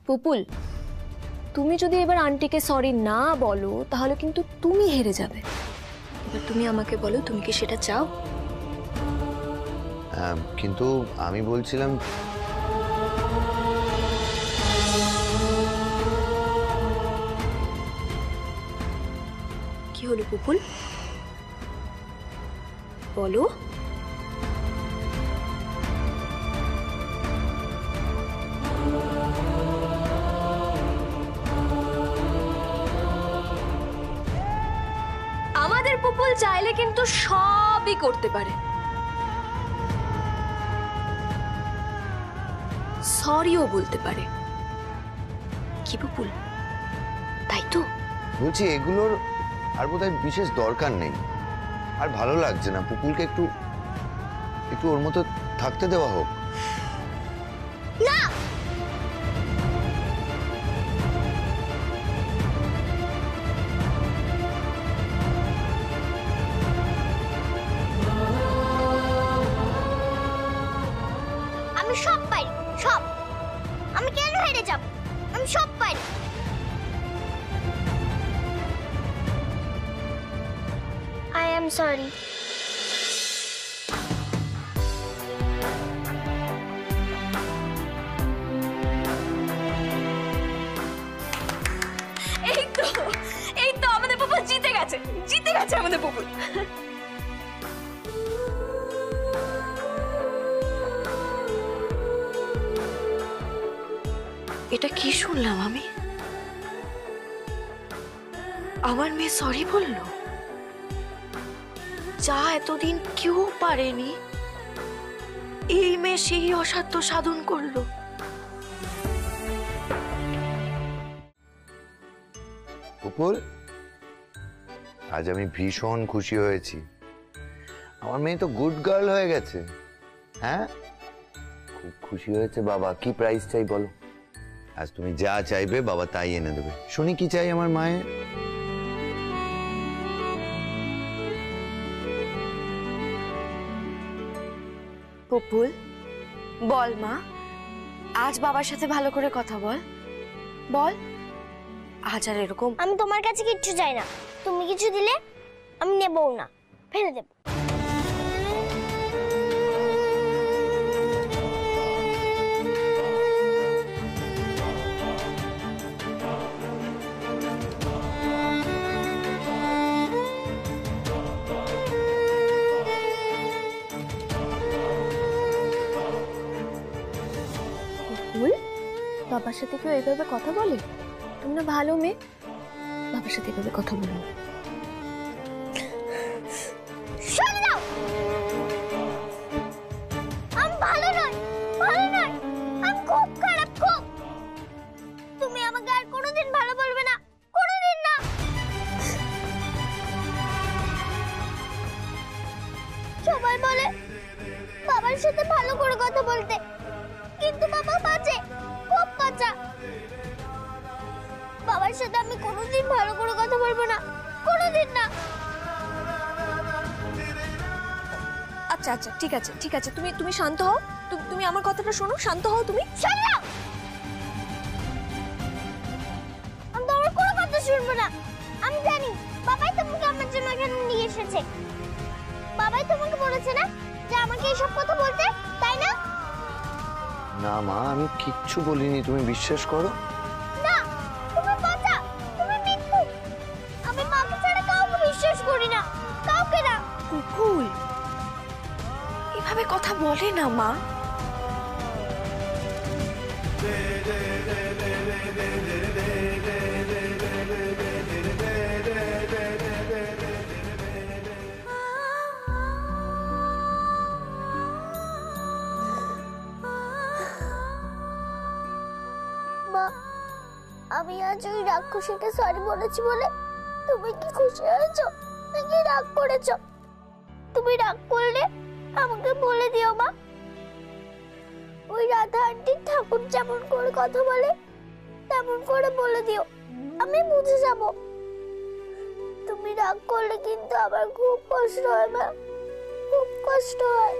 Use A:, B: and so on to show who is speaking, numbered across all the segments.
A: পুপুল, তুমি যদি এবার আন্টিকে সরি না বলো তাহলে কিন্তু তুমি হেরে যাবে। এবার তুমি আমাকে বলো, তুমি কি সেটা চাও?
B: কিন্তু আমি বলছিলাম,
A: কি হলো পুপুল, বলো। আমাদের পুপুল চাইলে কিন্তু সবই করতে পারে, সরিও বলতে পারে। কি পুপুল, তাই তো?
B: বলছি এগুলোর আর বোধহয় বিশেষ দরকার নেই। আর ভালো লাগছে না, পুপুলকে একটু একটু ওর মতো থাকতে দেওয়া হোক।
C: না, আমি সব পারি, সব। আমি কেন হেরে যাব? আমি সব পারি। I am sorry.
A: এই তো আমাদের পুপুল জিতে গেছে, জিতে গেছে আমাদের পুপুল।
D: এটা কি শুনলাম আমি? আমার মেয়ে সরি বললো, যা এতদিন কেউ পারেনি এই মেয়ে সেই অসাধ্য সাধন করলো।
B: পুপুল, আজ আমি ভীষণ খুশি হয়েছি। আমার মেয়ে তো গুড গার্ল হয়ে গেছে। হ্যাঁ, খুব খুশি হয়েছে বাবা। কি প্রাইস চাই বলো? আজ তুমি যা চাইবে বাবা তাই এনে দেবে। শুনি কি চাই আমার মায়ের।
D: পুপুল বল মা, আজ বাবার সাথে ভালো করে কথা বল, বল আজ আর এরকম।
C: আমি তোমার কাছে কিচ্ছু চাই না। তুমি কিছু দিলে আমি নেবও না, ফেলে দেব।
A: পুপুল, বাবার সাথে কেউ এভাবে কথা বলে? তুমি না ভালো মেয়ে, বাবার সাথে এভাবে কথা বলো না।
C: আমি ভালো নয়, ভালো নয়, আমি খুব খারাপ, খুব। তুমি আমাকে আর কোনোদিন ভালো বলবে না, কোনোদিন না। সবাই বলে বাবার সাথে ভালো করে কথা বলতে, কিন্তু বাবা বাজে, খুব বাজা। বাবার সাথে আমি কোনোদিন ভালো করে কথা বলবো না, কোনোদিন না।
A: আচ্ছা আচ্ছা, ঠিক আছে ঠিক আছে, তুমি তুমি শান্ত হও। তুমি আমার কথাটা শোনো, শান্ত হও তুমি।
C: আমি তোমার কোনো কথা শুনবো না। আমি জানি বাবাই তোমাকে আমার জন্য এখানে নিয়ে এসেছে। বাবাই তোমাকে বলেছে না যে আমাকে এইসব কথা বলতে, তাই না?
B: না মা, আমি কিচ্ছু বলিনি, তুমি বিশ্বাস করো।
C: না, তুমি বাজা, তুমি মিথ্যুক। আমি মাকে ছাড়া কাউকে বিশ্বাস করি না, কাউকে না।
D: পুপুল এভাবে কথা বলে না মা।
C: মা, আমি আজ ওই রাক্ষসীকে সরি বলেছি বলে তুমি কি খুশি হয়েছো নাকি রাগ করেছো? তুমি রাগ করলে আমাকে বলে দিও মা। ওই রাধা আন্টি ঠাকুর যেমন করে কথা বলে তেমন করে বলে দিও, আমি বুঝে যাব। তুমি রাগ করলে কিন্তু আমার খুব কষ্ট হয় মা, খুব কষ্ট হয়।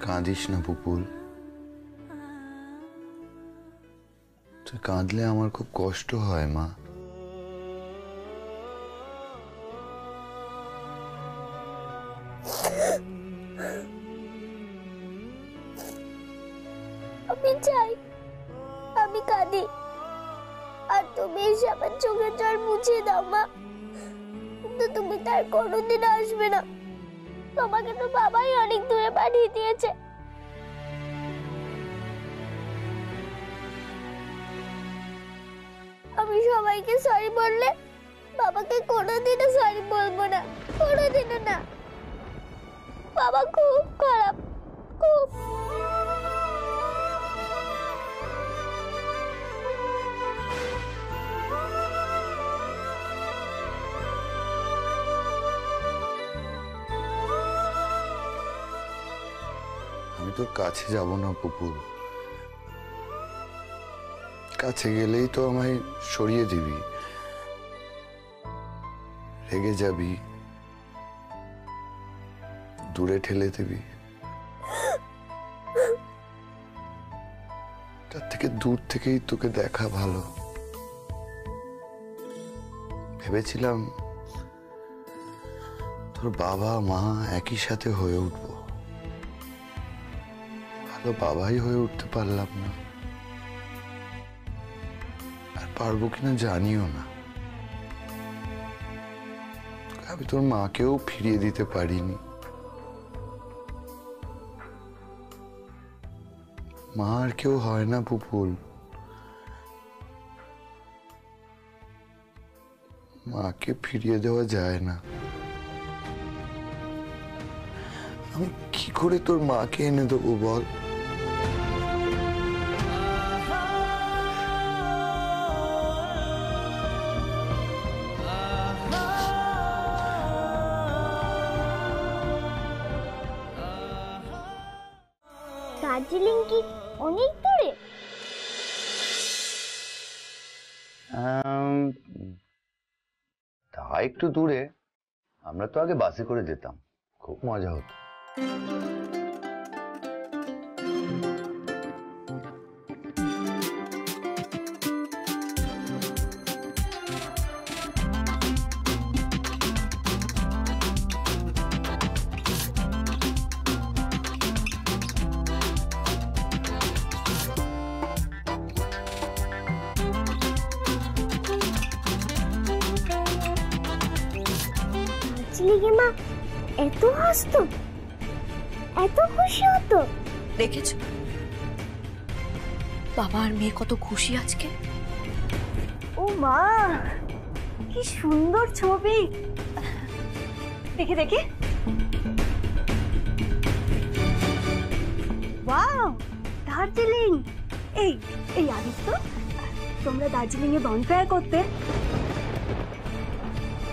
B: কাঁদিস না পুপুল, তুই কাঁদলে আমার খুব কষ্ট হয় মা।
C: আমি চাই আমি কাঁদি আর তুমি এসে আমার চোখের জল মুছিয়ে দাও মা, কিন্তু তুমি তার কোনোদিন আসবে না। তোমাকে তো বাবাই অনেক দূরে পাঠিয়ে দিয়েছে। আমি সবাইকে সরি বললে বাবাকে কোনোদিনও সরি বলবো না, কোনোদিনও না। বাবা খুব খারাপ, খুব।
B: আমি তোর কাছে যাব না পুপুল, কাছে গেলেই তো আমায় সরিয়ে দিবি, রেগে যাবি, দূরে ঠেলে দিবি। তার থেকে দূর থেকেই তোকে দেখা ভালো। ভেবেছিলাম তোর বাবা মা একই সাথে হয়ে উঠবো, ভালো বাবাই হয়ে উঠতে পারলাম না, আর পারবো কিনা জানিও না। আমি তোর মাকেও ফিরিয়ে দিতে পারিনি। মা আর কেউ হয় না পুপুল, মাকে ফিরিয়ে দেওয়া যায় না। আমি কি করে তোর মাকে এনে দেবো বল?
C: দার্জিলিং কি অনেক দূরে?
B: তা একটু দূরে। আমরা তো আগে বাসে করে যেতাম, খুব মজা হতো।
C: দার্জিলিংয়ে মা এত হাসতো, এত খুশি হতো।
A: দেখেছ বাবা আর মেয়ে কত খুশি আজকে।
E: ও মা, কি সুন্দর ছবি। দেখি দেখি। ওয়াও, দার্জিলিং। এই এই আদিত্য, তোমরা দার্জিলিং এ বনফায়ার করতে?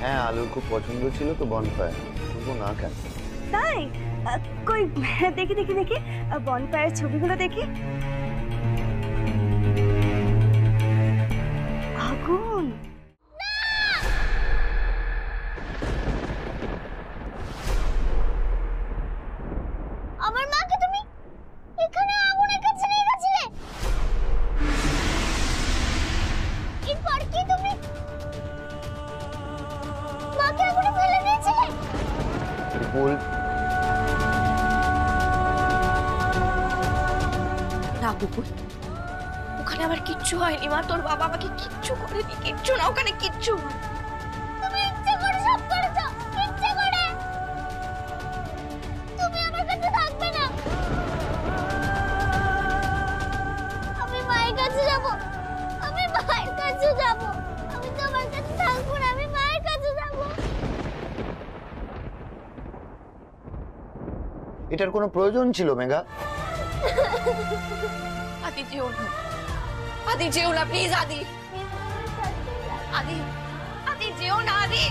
B: হ্যাঁ, আলুর খুব পছন্দ ছিল তো বনফায়ার করবো না কেন?
E: তাই? কই দেখি দেখি দেখি, বনফায়ার ছবিগুলো দেখি। আগুন!
C: আমার মাকে তুমি এখানে আগুনের কাছে নিয়ে গেছিলে? এরপর কি তুমি মাকে আগুনে ফেলে দিয়েছিলে?
B: পুপুল,
A: না পুপুল, ওখানে আবার কিচ্ছু হয়নি মা। তোর বাবা আমাকে কিচ্ছু করেনি, কিচ্ছু না, ওখানে কিচ্ছু হয়নি।
C: তুমি ইচ্ছে করে সব করেছো, ইচ্ছে করে। তুমি আমার কাছে থাকবে না। আমি মায়ের কাছে যাব, আমি মায়ের কাছে যাব। আমি তোমার কাছে থাকবো না, আমি মায়ের কাছে যাব।
B: এটার কোনো প্রয়োজন ছিল মেঘা?
A: আদি যেও না, আদি যেও না প্লিজ। আদি, আদি, আদি যেও না আদি।